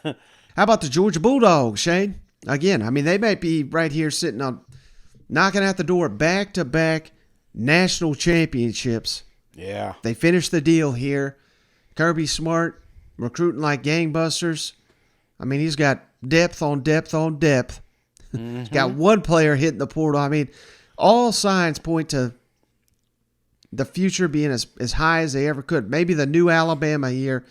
How about the Georgia Bulldogs, Shane? Again, I mean, they might be right here sitting on knocking at the door back-to-back national championships. Yeah. They finished the deal here. Kirby Smart recruiting like gangbusters. I mean, he's got depth on depth on depth. He's got one player hitting the portal. I mean, all signs point to the future being as high as they ever could. Maybe the new Alabama here.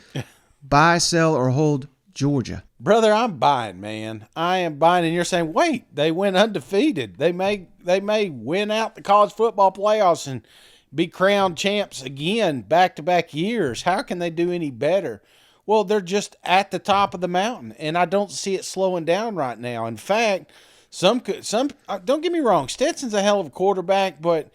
Buy, sell, or hold Georgia. Brother, I'm buying, man. I am buying, and you're saying, wait, they went undefeated. They may win out the college football playoffs and be crowned champs again back-to-back years. How can they do any better? Well, they're just at the top of the mountain, and I don't see it slowing down right now. In fact, some don't get me wrong, Stetson's a hell of a quarterback, but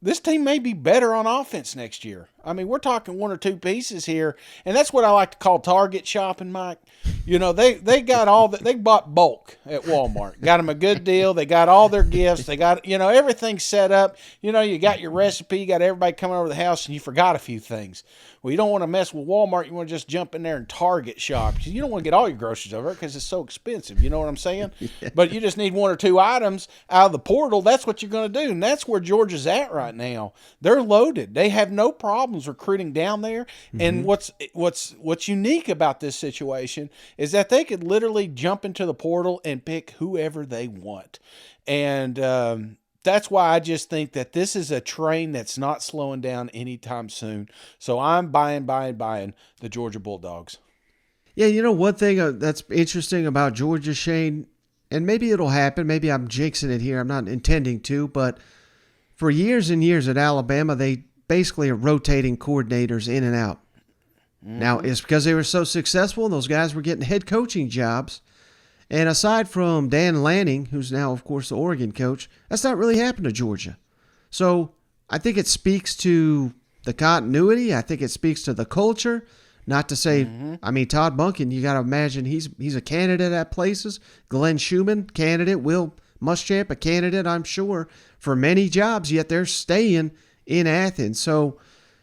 this team may be better on offense next year. I mean, we're talking one or two pieces here, and that's what I like to call target shopping, Mike. They got they bought bulk at Walmart. Got them a good deal. They got all their gifts. They got, everything set up. You got your recipe. You got everybody coming over the house, and you forgot a few things. Well, you don't want to mess with Walmart. You want to just jump in there and Target shop. You don't want to get all your groceries over because it's so expensive. You know what I'm saying? Yeah. But you just need one or two items out of the portal. That's what you're going to do, and that's where Georgia's at right now. They're loaded. They have no problems recruiting down there. And what's unique about this situation is that they could literally jump into the portal and pick whoever they want. And that's why I just think that this is a train that's not slowing down anytime soon. So I'm buying the Georgia Bulldogs. Yeah, one thing that's interesting about Georgia, Shane, and maybe it'll happen. Maybe I'm jinxing it here. I'm not intending to, but for years and years at Alabama, they basically are rotating coordinators in and out. Now, it's because they were so successful and those guys were getting head coaching jobs. And aside from Dan Lanning, who's now, of course, the Oregon coach, that's not really happened to Georgia. So I think it speaks to the continuity. I think it speaks to the culture. Not to say, Todd Monken, you got to imagine he's a candidate at places. Glenn Schumann, candidate. Will Muschamp, a candidate, I'm sure, for many jobs, yet they're staying in Athens. So,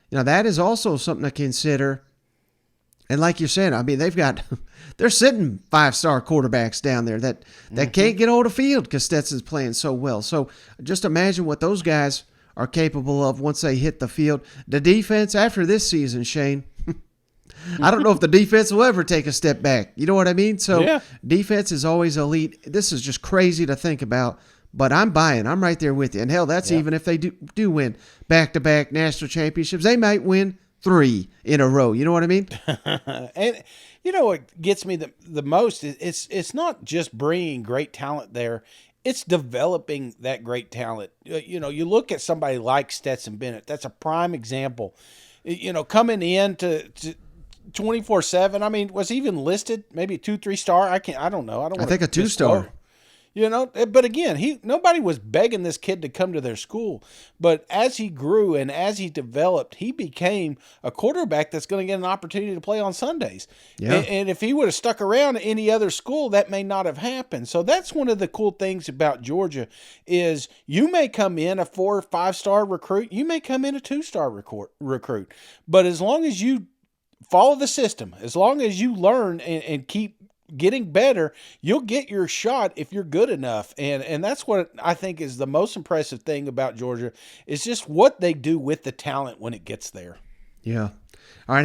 that is also something to consider. And like you're saying, they're sitting 5-star quarterbacks down there that can't get on the field because Stetson's playing so well. So just imagine what those guys are capable of once they hit the field. The defense after this season, Shane, I don't know if the defense will ever take a step back. You know what I mean? So Defense is always elite. This is just crazy to think about, but I'm buying. I'm right there with you. And hell, that's even if they do win back-to-back national championships. They might win 3 in a row. You know what I mean? And what gets me the most is it's not just bringing great talent there. It's developing that great talent. You look at somebody like Stetson Bennett. That's a prime example. Coming in to 24/7. I mean, was he even listed? Maybe a 2-3 star. I don't know. I think a 2-star. But again, nobody was begging this kid to come to their school. But as he grew and as he developed, he became a quarterback that's going to get an opportunity to play on Sundays. Yeah. And if he would have stuck around at any other school, that may not have happened. So that's one of the cool things about Georgia is you may come in a 4 or 5-star recruit. You may come in a 2-star recruit. But as long as you follow the system, as long as you learn and keep getting better, you'll get your shot if you're good enough. And that's what I think is the most impressive thing about Georgia is just what they do with the talent when it gets there. Yeah. All right.